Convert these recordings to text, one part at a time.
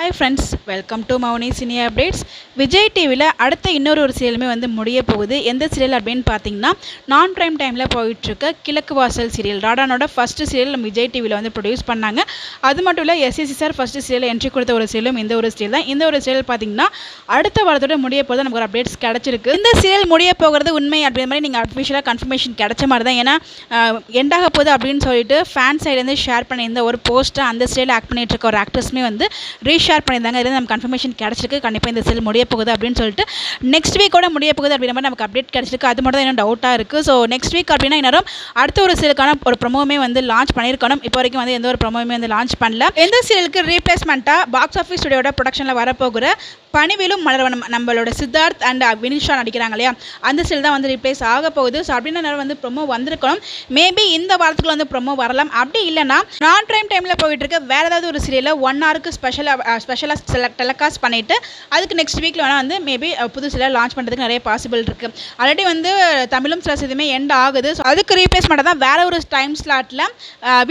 Hi friends, welcome to Mouni cine updates. Vijay டிவியில் அடுத்த இன்னொரு சீரியலுமே வந்து முடிய போகுது. எந்த சீரியல் அப்படின்னு பார்த்தீங்கன்னா, நான் ப்ரைம் டைமில் போயிட்டுருக்க கிழக்கு வாசல் சீரியல். ராடானோட ஃபஸ்ட்டு சீரியல் நம்ம விஜய் டிவியில் வந்து ப்ரொடியூஸ் பண்ணாங்க. அது மட்டும் இல்லை, SSC sir first serial entry கொடுத்த ஒரு சீரியலும் இந்த ஒரு சீரியல் தான். இந்த ஒரு சீரியல் பார்த்தீங்கன்னா அடுத்த வாரத்தோட முடிய போது நமக்கு ஒரு அப்டேட்ஸ் கிடச்சிருக்கு. இந்த சீரியல் முடிய போகிறது உண்மை அப்படின்ற மாதிரி நீங்கள் அஃபிஷியலாக கன்ஃபர்மேஷன் கிடைச்ச மாதிரி தான். ஏன்னா எண்டாக போகுது அப்படின்னு சொல்லிட்டு ஃபேன் சைட்லேருந்து ஷேர் பண்ண இந்த ஒரு போஸ்ட்டை அந்த சீரியல் ஆக்ட் பண்ணிட்டு இருக்க ஒரு ஆக்டர்ஸுமே வந்து ஷேர் பண்ணியிருந்தாங்க. இதில் நம்ம கன்ஃபர்மேஷன் கிடச்சிருக்கு. கண்டிப்பாக இந்த செல் முடிய போகுது அப்படின்னு சொல்லிட்டு நெக்ஸ்ட் வீக்கோட முடிய போகுது அப்படின்ற மாதிரி நமக்கு அப்டேட் கிடச்சிருக்கு. அது மட்டும் தான் இன்னும் டவுட்டாக இருக்குது. ஸோ நெக்ஸ்ட் வீக் அப்படின்னா இன்னும் அடுத்த ஒரு சீரியலுக்கான ஒரு ப்ரொமோவுமே வந்து லான்ச் பண்ணியிருக்கணும். இப்போ வரைக்கும் வந்து எந்த ஒரு ப்ரொமோவுமே வந்து லான்ச் பண்ணல. எந்த சீரியலுக்கு ரீப்ளேஸ்மெண்ட்டாக பாக்ஸ் ஆஃபீஸ் ஸ்டுடியோட ப்ரொடக்ஷனில் வரப்போகிற பணிவிலும் மலர்வனம் நம்மளோட சித்தார்த் அண்ட் வினிஷா நடிக்கிறாங்க இல்லையா, அந்த சீரியல் தான் வந்து ரீப்ளேஸ் ஆக போகுது. ஸோ அப்படின்னு நேரம் வந்து ப்ரொமோ வந்திருக்கணும். மேபி இந்த வாரத்துக்குள்ள வந்து ப்ரொமோ வரலாம். அப்படி இல்லைனா நான் ப்ரைம் டைமில் போயிட்டு இருக்க வேற ஏதாவது ஒரு சீரியலில் 1 ஹவருக்கு ஸ்பெஷலாக டெலகாஸ்ட் பண்ணிவிட்டு அதுக்கு நெக்ஸ்ட் வீக்கில் வேணால் வந்து மேபி புது சீரியல் லான்ச் பண்ணுறதுக்கு நிறைய பாசிபிள் இருக்குது. ஆல்ரெடி வந்து தமிழும் சில இதுவுமே எண்ட் ஆகுது. ஸோ அதுக்கு ரீப்ளேஸ்மெண்ட்டாக தான் வேற ஒரு டைம் ஸ்லாட்டில்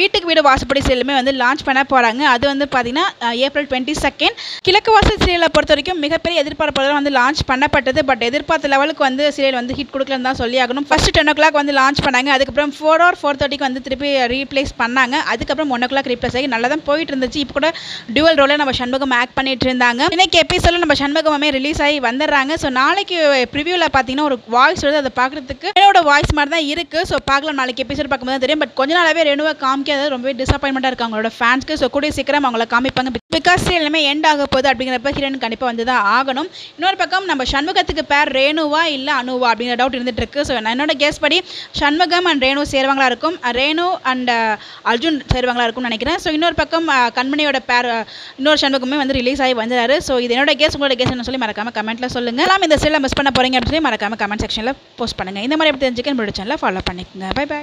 வீட்டுக்கு வீடு வாசப்படி சீரியலுமே வந்து லான்ச் பண்ண போகிறாங்க. அது வந்து பார்த்தீங்கன்னா April 22 கிழக்கு வாசல் சீரியலை பொறுத்த வரைக்கும் மிகப்பெரிய எதிர்பார்ப்பு வந்து லான்ச் பண்ணப்பட்டது. பட் எதிர்பார்த்த லெவலுக்கு வந்து சீரியல் வந்து ஹிட் கொடுக்கலன்னு தான் சொல்லி ஆகணும். ஃபர்ஸ்ட் 10 o'clock வந்து லான்ச் பண்ணாங்க. அதுக்கப்புறம் 4 or 4:30 வந்து திருப்பி ரீப்ளேஸ் பண்ணாங்க. அதுக்கப்புறம் 1 o'clock ரீப்ளேஸ் ஆகி நல்லா தான் போயிட்டு இருந்துச்சு. இப்போ கூட டுவல் ரோல நம்ம சண்முகம் ஆக்ட் பண்ணிட்டு இருந்தாங்க. இன்னைக்கு எபிசோட்ல நம்ம சண்முகமே ரிலீஸ் ஆகி வந்துடுறாங்க. ஸோ நாளைக்கு ப்ரிவியூவில் பார்த்தீங்கன்னா ஒரு வாய்ஸ் வருது. அதை பார்க்கறதுக்கு என்னோட வாய்ஸ் மாதிரி தான் இருக்கு. ஸோ பார்க்கலாம், நாளைக்கு எபிசோட் பார்க்கும்போது தெரியும். பட் கொஞ்ச நாளாவே ரெனுவை காமிக்காது ரொம்பவே டிசப்பாயின்மெண்ட்டாக இருக்கு அவங்களோட ஃபேன்ஸ்க்கு. ஸோ கூடிய சீக்கிரம் அவங்கள காமிப்பாங்க. பிகாஸ் எல்லாமே எண்ட் ஆக போகுது அப்படிங்கிறப்ப ஹீரோயின் கண்டிப்பாக வந்து தான் ஆகணும். இன்னொரு பக்கம் நம்ம சண்முகத்துக்கு பேர் ரேணுவா இல்லை அனுவா அப்படிங்கிற டவுட் இருந்துட்டு இருக்கு. ஸோ என்னோட கேஸ் படி சண்முகம் அண்ட் ரேணு சேருவாங்களா இருக்கும், ரேணு அண்ட் அர்ஜுன் சேருவாங்களா இருக்கும்னு நினைக்கிறேன். ஸோ இன்னொரு பக்கம் கண்மணியோட பேர் இன்னொரு சண்முகமே வந்து ரிலீஸ் ஆகி வந்துறாரு. ஸோ இது என்னோட கேஸ், உங்களோட கேஸ் என்ன சொல்லி மறக்காம கமெண்ட்ல சொல்லுங்க. இந்த சீரியலை மிஸ் பண்ண போறீங்க அப்படின்னு சொல்லி மறக்காம கமெண்ட் செக்ஷன்ல போஸ்ட் பண்ணுங்க. இந்த மாதிரி எப்படி தெரிஞ்சுக்க என்னோட சேனலை ஃபாலோ பண்ணிக்கோங்க. Bye by.